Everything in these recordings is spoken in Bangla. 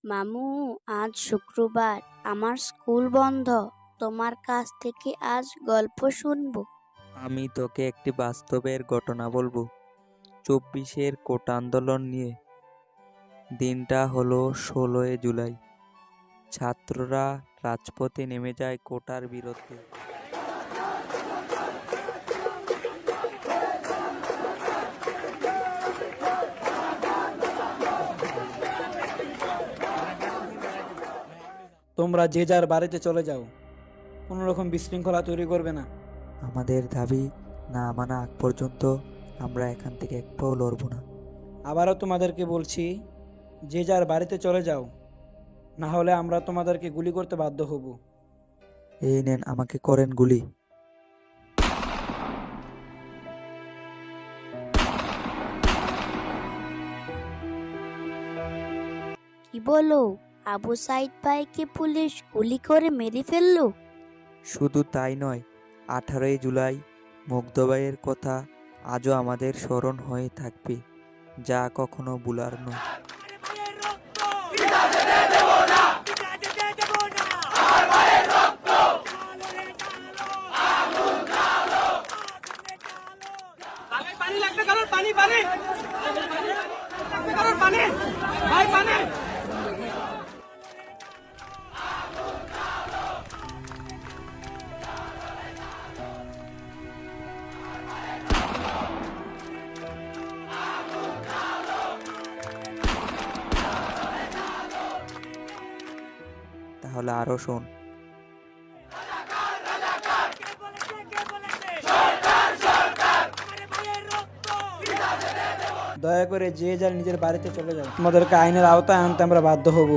মামু, আজ শুক্রবার, আমার স্কুল বন্ধ। তোমার কাছ থেকে আজ গল্প শুনবো। আমি তোকে একটি বাস্তবের ঘটনা বলবো। 24-এর কোটা আন্দোলন নিয়ে। দিনটা হলো 16 জুলাই। ছাত্ররা রাজপথে নেমে যায় কোটার বিরুদ্ধে। তোমরা যে যার বাড়িতে চলে যাও, কোনো রকম বিশৃঙ্খলা তৈরি করবে না। আমাদের দাবি না মানা আগ পর্যন্ত আমরা এখান থেকে এক পাও লড়ব না। আবারও তোমাদেরকে বলছি, যে যার বাড়িতে চলে যাও, না হলে আমরা তোমাদেরকে গুলি করতে বাধ্য হব। এই নেন, আমাকে করেন গুলি। কি বলো? আবু সাইদ ভাইকে পুলিশ গুলি করে মেরে ফেললো? শুধু তাই নয়, 18 জুলাই মুগ্ধবাইয়ের কথা আজও আমাদের স্মরণ হয়ে থাকবে, যা কখনো ভুলার নয়। পানি লাগবে কারণ পানি পানি কারণ পানি ভাই পানি। তাহলে আরো শোন। দয়া করে যে যার নিজের বাড়িতে চলে যাও, তোমাদেরকে আইনের আওতায় আনতে আমরা বাধ্য হব।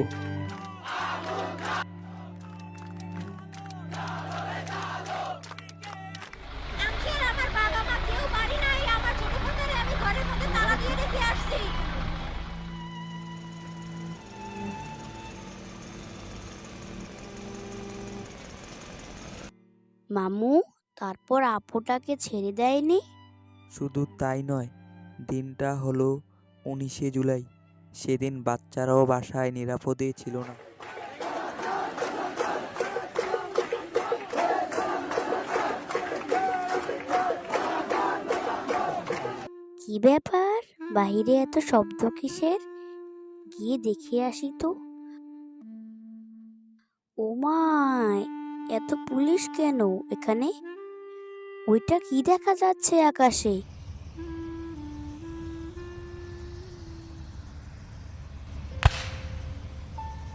আঙ্কেল, আমার বাবা মা কেউ বাড়ি নাই। আমার ছোট বোনটারে আমি ঘরের মধ্যে তালা দিয়ে রেখে আসছি। মামু, তারপর আপুটাকে ছেড়ে দেয়নি? শুধু তাই নয়, দিনটা হলো 19 জুলাই। সেদিন বাচ্চারাও বাসায় নিরাপদে ছিল না। কি ব্যাপার, বাইরে এত শব্দ কিসের? গিয়ে দেখে আসি তো। ও মাই, এত পুলিশ কেন এখানে? ওইটা কি দেখা যাচ্ছে আকাশে?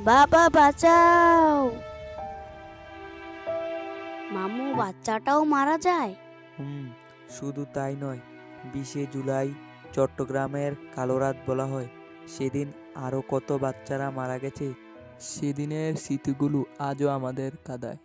বাবা বাঁচাও! মামু, বাচ্চাটাও মারা যায়? শুধু তাই নয়, 20 জুলাই চট্টগ্রামের কালো রাত বলা হয়। সেদিন আরো কত বাচ্চারা মারা গেছে। সেদিনের স্মৃতিগুলো আজও আমাদের কাঁদায়।